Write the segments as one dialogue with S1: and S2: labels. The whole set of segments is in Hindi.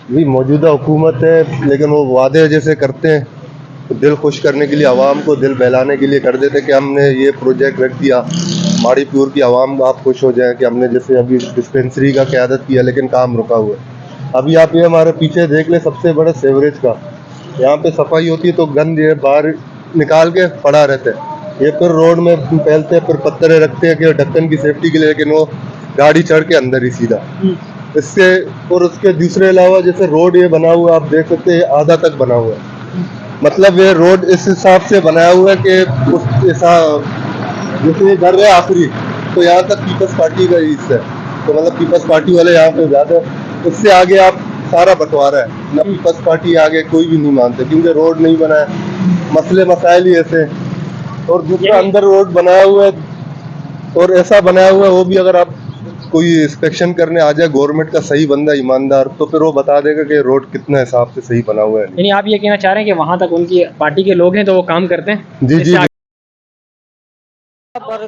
S1: भी मौजूदा हुकूमत है, लेकिन वो वादे जैसे करते हैं तो दिल खुश करने के लिए, आवाम को दिल बहलाने के लिए कर देते कि हमने ये प्रोजेक्ट रख दिया, माड़ीपुर की आवाम आप खुश हो जाए कि हमने जैसे अभी डिस्पेंसरी का क़यादत किया, लेकिन काम रुका हुआ है। अभी आप ये हमारे पीछे देख लें, सबसे बड़ा सीवरेज का यहाँ पे सफाई होती है तो गंद ये बाहर निकाल के पड़ा रहता है, ये फिर रोड में फैलते हैं, फिर पत्थरें रखते हैं कि ढक्कन की सेफ्टी के लिए, लेकिन वो गाड़ी चढ़ के अंदर ही सीधा इससे। और उसके दूसरे अलावा जैसे रोड ये बना हुआ है, आप देख सकते हैं आधा तक बना हुआ है, मतलब ये रोड इस हिसाब से बनाया हुआ है कि उस ऐसा जैसे ये घर है आखिरी, तो यहाँ तक पीपल्स पार्टी का ही हिस्सा है, तो मतलब पीपल्स पार्टी वाले यहाँ पे ज़्यादा, उससे आगे आप सारा बंटवारा है ना, पीपल्स पार्टी आगे कोई भी नहीं मानते क्योंकि रोड नहीं बना है, मसले मसाइल ही ऐसे हैं। और दूसरा अंदर रोड बनाया हुआ है और ऐसा बनाया हुआ है, वो भी अगर आप कोई इंस्पेक्शन करने आ जाए गवर्नमेंट का सही बंदा ईमानदार, तो फिर वो बता देगा कि रोड कितना हिसाब से सही बना हुआ है।
S2: यानी आप ये कहना चाह रहे हैं कि वहाँ तक उनकी पार्टी के लोग हैं तो वो काम करते हैं।
S1: जी जी जी।
S3: पर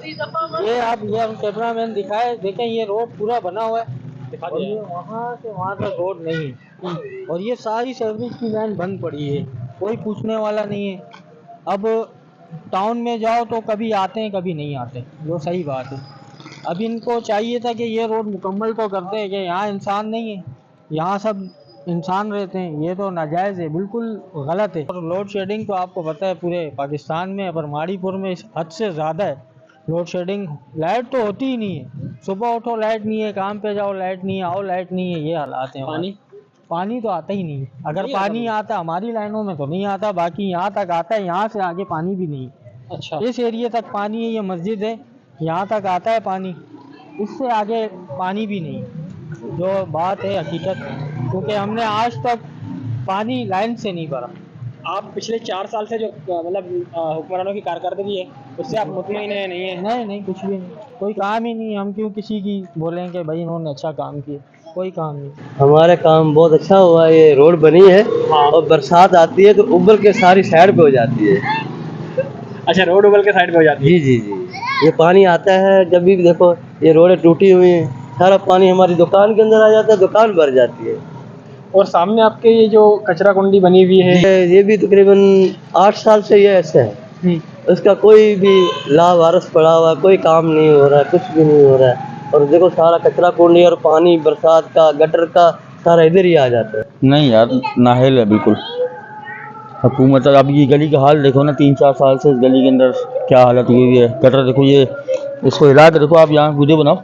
S3: ये आप ये हम कैमरामैन दिखाए देखें, ये रोड पूरा बना हुआ है और ये वहाँ से वहाँ तक रोड नहीं है और ये सारी सर्विस की लाइन बंद पड़ी है, कोई पूछने वाला नहीं है। अब टाउन में जाओ तो कभी आते हैं कभी नहीं आते, जो सही बात है। अब इनको चाहिए था कि ये रोड मुकम्मल तो करते हैं कि यहाँ इंसान नहीं है, यहाँ सब इंसान रहते हैं, ये तो नाजायज़ है, बिल्कुल गलत है। और लोड शेडिंग तो आपको पता है पूरे पाकिस्तान में, पर माड़ीपुर में इस हद से ज़्यादा है लोड शेडिंग। लाइट तो होती ही नहीं है, सुबह उठो लाइट नहीं है, काम पे जाओ लाइट नहीं है, आओ लाइट नहीं है, ये हालात हैं। पानी तो आता ही नहीं है, अगर पानी आता हमारी लाइनों में तो नहीं आता, बाकी यहाँ तक आता है, यहाँ से आगे पानी भी नहीं। अच्छा, इस एरिया तक पानी है, ये मस्जिद है, यहाँ तक आता है पानी, इससे आगे पानी भी नहीं, जो बात है हकीकत, क्योंकि हमने आज तक पानी लाइन से नहीं भरा।
S2: आप पिछले 4 साल से जो मतलब हुक्मरानों की कारकर्दगी है उससे आप मुतमईन है नहीं है?
S3: नहीं, कुछ भी नहीं, कोई काम ही नहीं। हम क्यों किसी की बोलें कि भाई इन्होंने अच्छा काम किया, कोई काम नहीं।
S4: हमारा काम बहुत अच्छा हुआ, ये रोड बनी है और बरसात आती है तो उबल के सारी साइड पे हो जाती है।
S2: अच्छा, रोड उबल के साइड पे हो जाती है।
S4: जी जी जी, ये पानी आता है जब भी देखो, ये रोडें टूटी हुई हैं, सारा पानी हमारी दुकान के अंदर आ जाता है, दुकान भर जाती है।
S2: और सामने आपके ये जो कचरा कुंडी बनी हुई है,
S4: ये भी तकरीबन 8 साल से ये ऐसे है, उसका कोई भी लावारिस पड़ा हुआ, कोई काम नहीं हो रहा, कुछ भी नहीं हो रहा है। और देखो सारा कचरा कुंडी और पानी बरसात का गटर का सारा इधर ही आ जाता है।
S5: नहीं यार, नाहिल है बिल्कुल हुकूमत। अब ये गली का हाल देखो ना, 3-4 साल से इस गली के अंदर क्या हालत हुई है। गटर देखो, ये इसको हिला के देखो, आप यहाँ वीडियो बनाओ,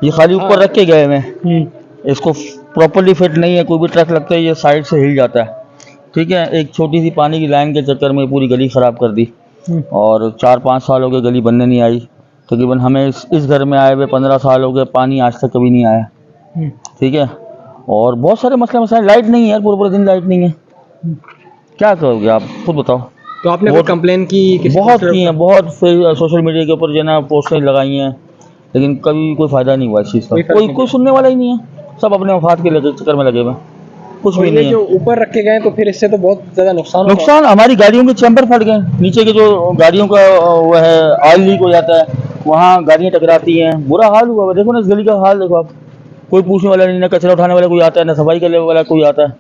S5: ये खाली ऊपर रख के गए हैं, इसको प्रॉपर्ली फिट नहीं है, कोई भी ट्रक लगता है ये साइड से हिल जाता है। ठीक है, एक छोटी सी पानी की लाइन के चक्कर में पूरी गली ख़राब कर दी और 4-5 साल हो गए गली बनने नहीं आई। तकरीबन हमें इस घर में आए हुए 15 साल हो गए, पानी आज तक कभी नहीं आया। ठीक है, और बहुत सारे मसले मसाइल, लाइट नहीं है यार, पूरे पूरे दिन लाइट नहीं है, क्या करोगे आप खुद बताओ।
S2: तो आपने कोई कंप्लेन की?
S5: बहुत की हैं, बहुत सोशल मीडिया के ऊपर जो है ना पोस्टें लगाई हैं, लेकिन कभी कोई फ़ायदा नहीं हुआ इस चीज़ का। कोई सुनने वाला ही नहीं है, सब अपने मफाद के चक्कर में लगे हुए, कुछ भी नहीं है।
S2: जो ऊपर रखे गए तो फिर इससे तो बहुत ज़्यादा नुकसान
S5: हमारी गाड़ियों के चैम्बर फट गए, नीचे के जो गाड़ियों का वो है ऑयल लीक हो जाता है, वहाँ गाड़ियाँ टकराती हैं, बुरा हाल हुआ। देखो ना इस गली का हाल देखो आप, कोई पूछने वाला नहीं, ना कचरा उठाने वाला कोई आता है, ना सफाई करने वाला कोई आता है,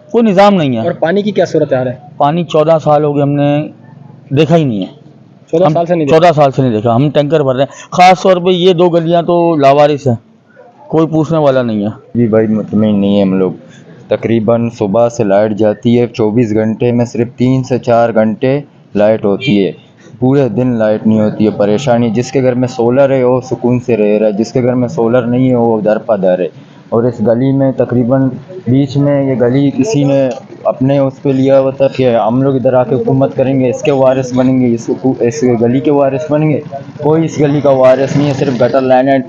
S5: कोई निज़ाम नहीं है।
S2: और पानी की क्या सूरत है?
S5: पानी 14 साल हो गए हमने देखा ही नहीं है,
S2: 14 साल से नहीं
S5: 14 साल से नहीं देखा। हम टैंकर भर रहे हैं, ख़ास तौर पे ये 2 गलियां तो लावारिस हैं, कोई पूछने वाला नहीं है।
S6: जी भाई, मुतमईन नहीं है हम लोग। तकरीबन सुबह से लाइट जाती है, 24 घंटे में सिर्फ 3 से 4 घंटे लाइट होती है, पूरे दिन लाइट नहीं होती है। परेशानी, जिसके घर में सोलर है वो सुकून से रह रहा है, जिसके घर में सोलर नहीं है वो दर पदर है। और इस गली में तकरीबन बीच में ये गली किसी ने अपने उस पर लिया हुआ था कि हम लोग इधर आके हुकूमत करेंगे, इसके वारिस बनेंगे, इस गली के वारिस बनेंगे। कोई इस गली का वारिस नहीं है, सिर्फ गटर लाइनें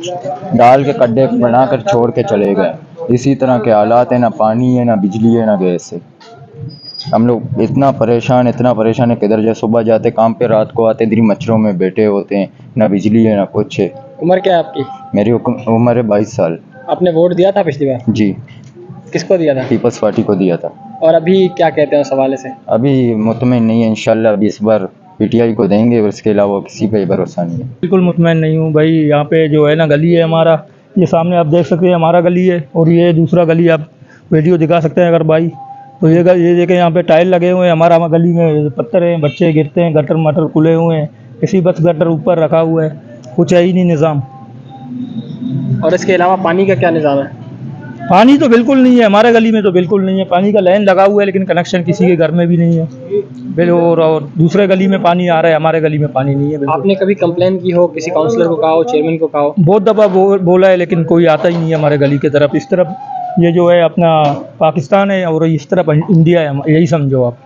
S6: डाल के गड्ढे बना कर छोड़ के चले गए। इसी तरह के हालात हैं, ना पानी है, ना बिजली है, ना गैस है। हम लोग इतना परेशान है, किधर जाए, सुबह जाते काम पे, रात को आते इधर मच्छरों में बैठे होते हैं, ना बिजली है ना कुछ है।
S2: उम्र क्या है आपकी?
S6: मेरी उम्र है 22 साल।
S2: आपने वोट दिया था पिछली बार?
S6: जी।
S2: किसको दिया था?
S6: पीपल्स पार्टी को दिया था।
S2: और अभी क्या कहते हैं उस हवाले से?
S6: अभी मुतमईन नहीं है, इंशाल्लाह अभी इस बार पीटीआई को देंगे, और इसके अलावा किसी पे भरोसा नहीं है।
S5: बिल्कुल मुतमईन नहीं हूँ भाई। यहाँ पे जो है ना गली है हमारा, ये सामने आप देख सकते हैं हमारा गली है, और ये दूसरा गली आप वीडियो दिखा सकते हैं अगर भाई। तो ये देखें यहाँ पे टाइल लगे हुए हैं, हमारा गली में पत्थर हैं, बच्चे गिरते हैं, गटर मटर खुले हुए हैं, इसी बस गटर ऊपर रखा हुआ है, कुछ है ही नहीं निज़ाम।
S2: और इसके अलावा पानी का क्या निज़ाम है?
S5: पानी तो बिल्कुल नहीं है, हमारे गली में तो बिल्कुल नहीं है। पानी का लाइन लगा हुआ है लेकिन कनेक्शन किसी के घर में भी नहीं है। और दूसरे गली में पानी आ रहा है, हमारे गली में पानी नहीं है बिल्कुल।
S2: आपने कभी कंप्लेन की हो, किसी काउंसलर को कहा हो, चेयरमैन को कहा हो?
S5: बहुत दफ़ा बोला है लेकिन कोई आता ही नहीं है हमारे गली की तरफ। इस तरफ ये जो है अपना पाकिस्तान है और इस तरफ इंडिया है, यही समझो आप।